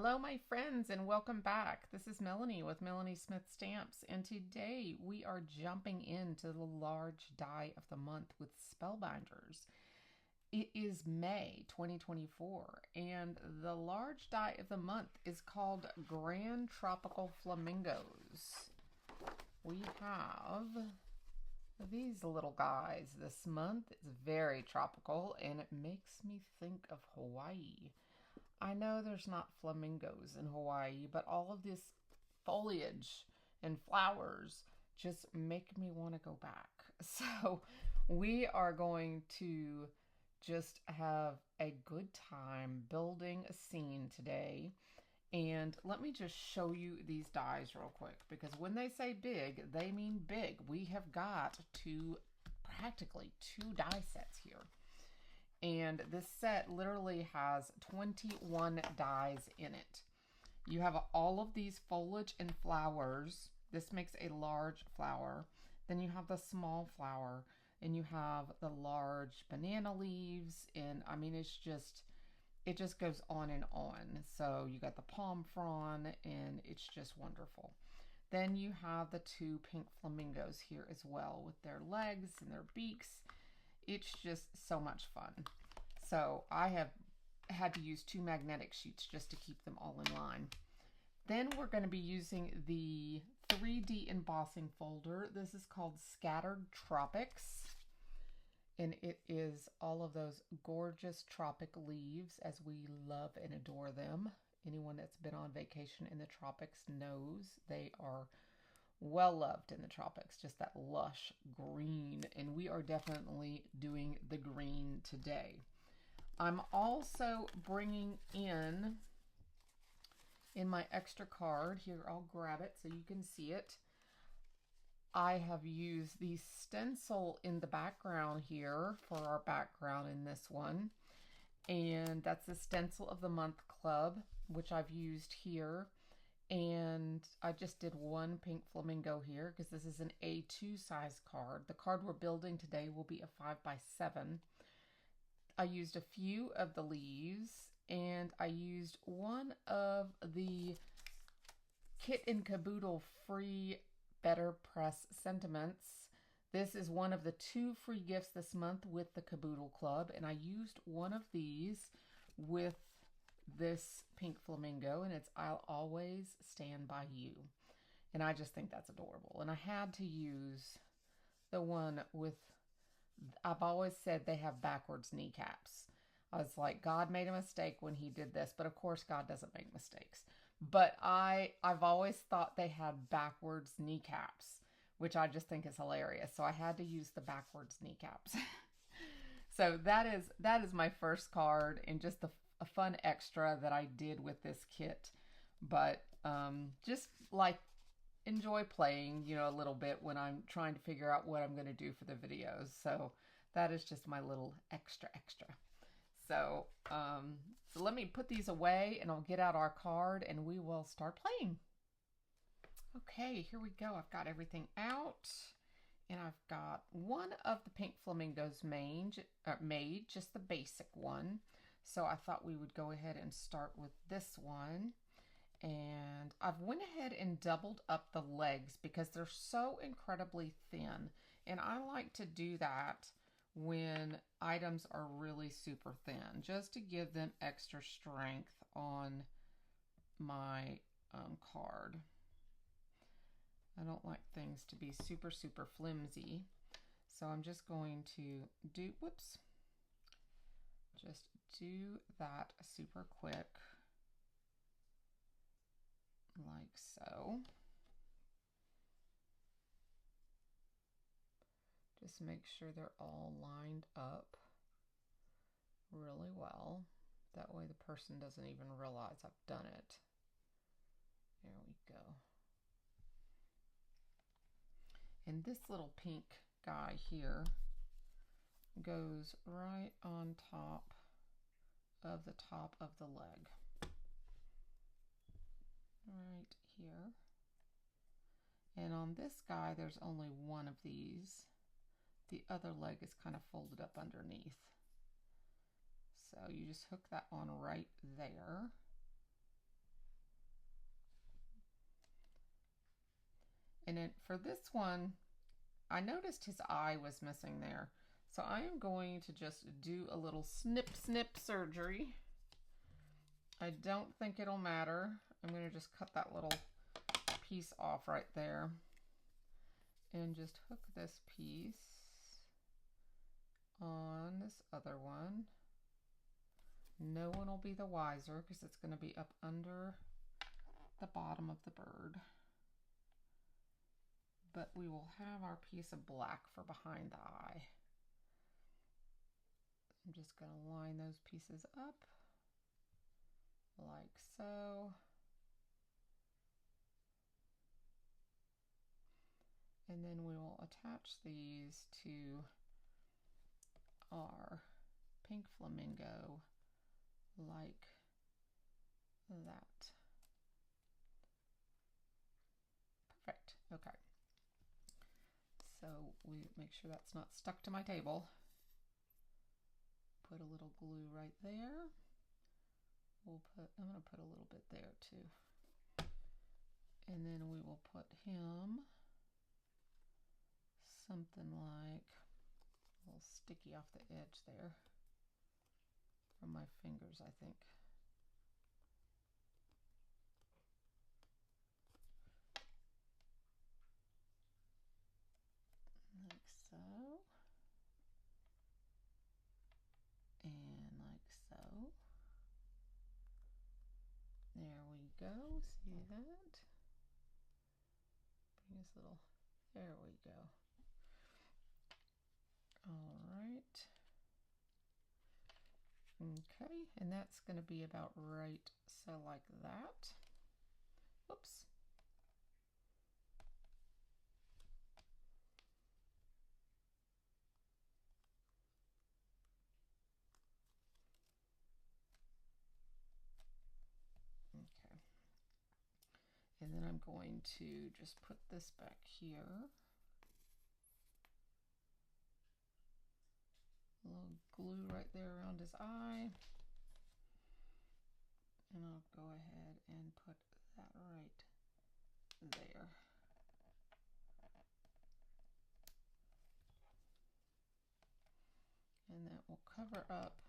Hello, my friends, and welcome back. This is Melanie with Melanie Smith Stamps, and today we are jumping into the large die of the month with Spellbinders. It is May 2024, and the large die of the month is called Grand Flamingos. We have these little guys this month. It's very tropical, and it makes me think of Hawaii. I know there's not flamingos in Hawaii, but all of this foliage and flowers just make me want to go back. So we are going to just have a good time building a scene today. And let me just show you these dies real quick, because when they say big, they mean big. We have got practically two die sets here. And this set literally has 21 dies in it. You have all of these foliage and flowers. This makes a large flower. Then you have the small flower, and you have the large banana leaves. And I mean, it just goes on and on. So you got the palm frond, and it's just wonderful. Then you have the two pink flamingos here as well with their legs and their beaks. It's just so much fun. So I have had to use two magnetic sheets just to keep them all in line. Then we're going to be using the 3D embossing folder. This is called Scattered Tropics. And it is all of those gorgeous tropic leaves, as we love and adore them. Anyone that's been on vacation in the tropics knows they are well loved in the tropics, just that lush green, and we are definitely doing the green today. I'm also bringing in my extra card here. I'll grab it so you can see it. I have used the stencil in the background here for our background in this one, and that's the Stencil of the Month Club, which I've used here. And I just did one pink flamingo here because this is an A2 size card. The card we're building today will be a 5x7. I used a few of the leaves, and I used one of the Kit and Caboodle free Better Press sentiments. This is one of the 2 free gifts this month with the Caboodle Club, and I used one of these with this pink flamingo, and it's I'll Always Stand By You. And I just think that's adorable. And I had to use the one with, I've always said they have backwards kneecaps. I was like, God made a mistake when he did this, but of course God doesn't make mistakes. But I've always thought they had backwards kneecaps, which I just think is hilarious. So I had to use the backwards kneecaps. So that is my first card, and just a fun extra that I did with this kit. But just like enjoy playing, a little bit when I'm trying to figure out what I'm going to do for the videos. So that is just my little extra. So let me put these away, and I'll get out our card and we will start playing. Okay, here we go. I've got everything out, and I've got one of the pink flamingos made, just the basic one. So I thought we would go ahead and start with this one. And I've went ahead and doubled up the legs because they're so incredibly thin. And I like to do that when items are really super thin, just to give them extra strength on my card. I don't like things to be super flimsy. So I'm just going to just do that super quick, like so. Just make sure they're all lined up really well. That way the person doesn't even realize I've done it. There we go. And this little pink guy here goes right on top of the leg. Right here. And on this guy, there's only one of these. The other leg is kind of folded up underneath. So you just hook that on right there. And for this one, I noticed his eye was missing there. So I am going to just do a little snip surgery. I don't think it'll matter. I'm going to just cut that little piece off right there and just hook this piece on this other one. No one will be the wiser because it's going to be up under the bottom of the bird. But we will have our piece of black for behind the eye. I'm just going to line those pieces up like so. And then we will attach these to our pink flamingo like that. Perfect. Okay. So we make sure that's not stuck to my table. Put a little glue right there. I'm going to put a little bit there too. And then we will put him something like a little sticky off the edge there from my fingers, I think. Like so. And like so. There we go. See that? Bring this little, there we go. All right. Okay, and that's going to be about right, so like that. Oops. Okay. And then I'm going to just put this back here. A little glue right there around his eye. And I'll go ahead and put that right there. And that will cover up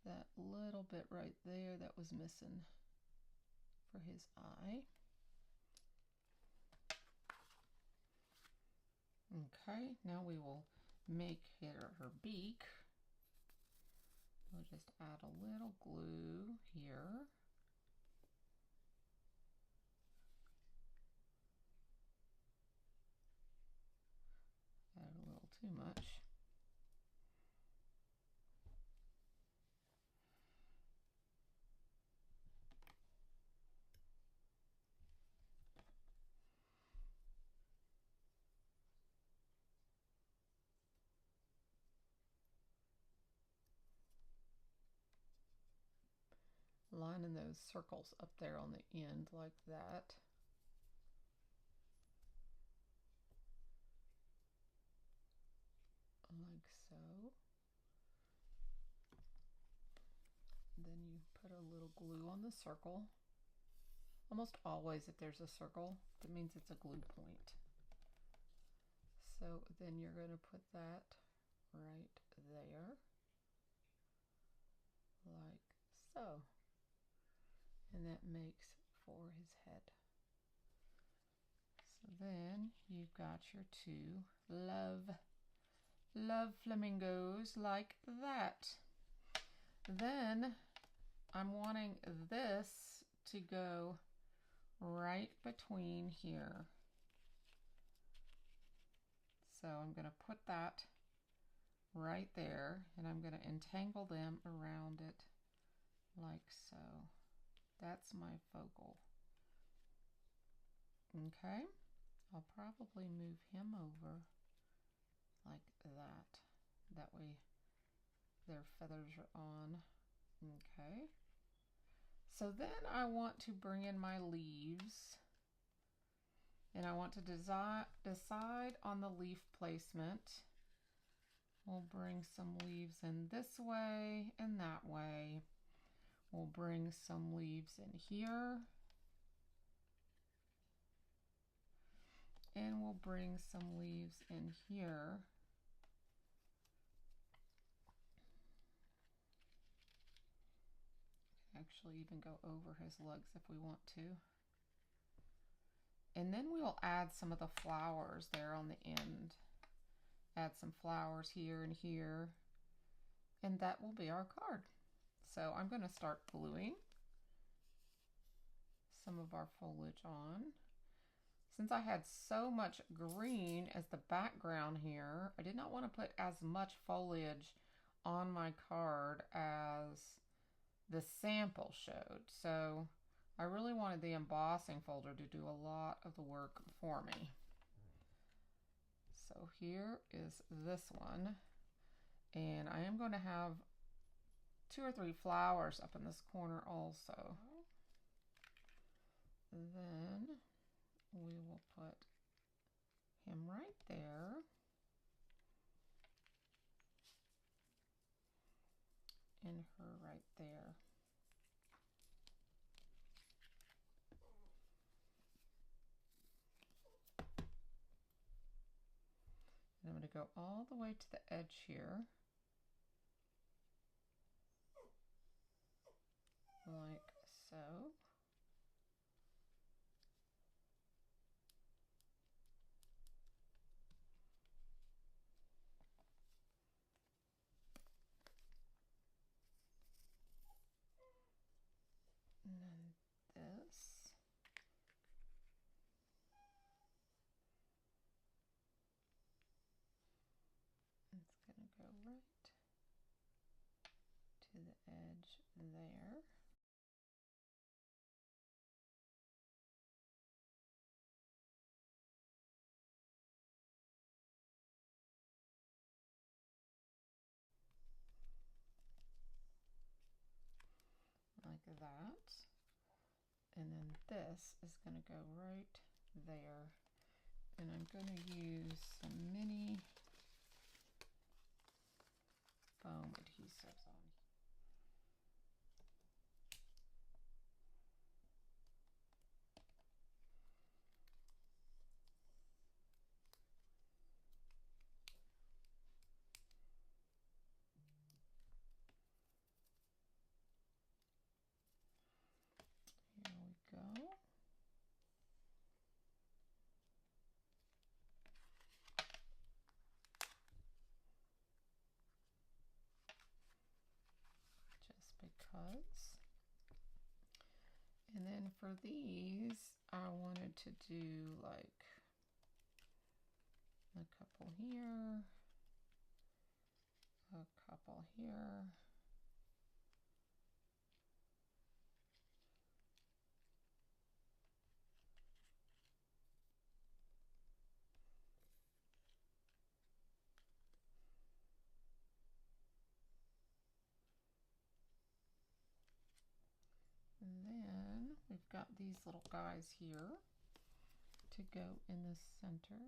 that little bit right there that was missing for his eye. Okay, now we will make her beak. We'll just add a little glue here. Add a little too much. Lining those circles up there on the end like that. Like so. Then you put a little glue on the circle. Almost always if there's a circle, that means it's a glue point. So then you're going to put that right there. Like so. And that makes for his head. So then you've got your two love flamingos like that. Then I'm wanting this to go right between here. So I'm going to put that right there, and I'm going to entangle them around it like so. That's my focal. Okay, I'll probably move him over like that. That way their feathers are on. Okay. So then I want to bring in my leaves, and I want to decide on the leaf placement. We'll bring some leaves in this way and that way. We'll bring some leaves in here. And we'll bring some leaves in here. Actually even go over his legs if we want to. And then we'll add some of the flowers there on the end. Add some flowers here and here. And that will be our card. So I'm going to start gluing some of our foliage on. Since I had so much green as the background here, I did not want to put as much foliage on my card as the sample showed. So I really wanted the embossing folder to do a lot of the work for me. So here is this one. And I am going to have 2 or 3 flowers up in this corner also. Then we will put him right there. And her right there. And I'm going to go all the way to the edge here. Like so. And then this. It's going to go right to the edge there. Like that. And then this is going to go right there. And I'm going to use some mini foam adhesives on. Here we go. Just because. And then for these, I wanted to do like a couple here, a couple here. And then we've got these little guys here to go in the center.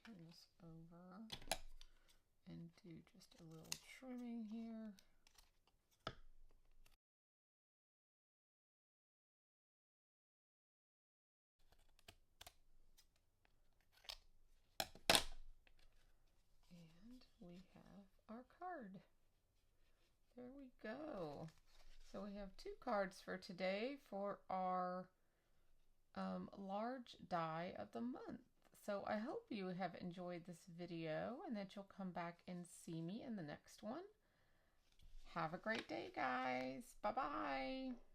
Turn this over and do just a little trimming here. And we have our card. There we go. So we have 2 cards for today for our large die of the month. So I hope you have enjoyed this video and that you'll come back and see me in the next one. Have a great day, guys. Bye-bye.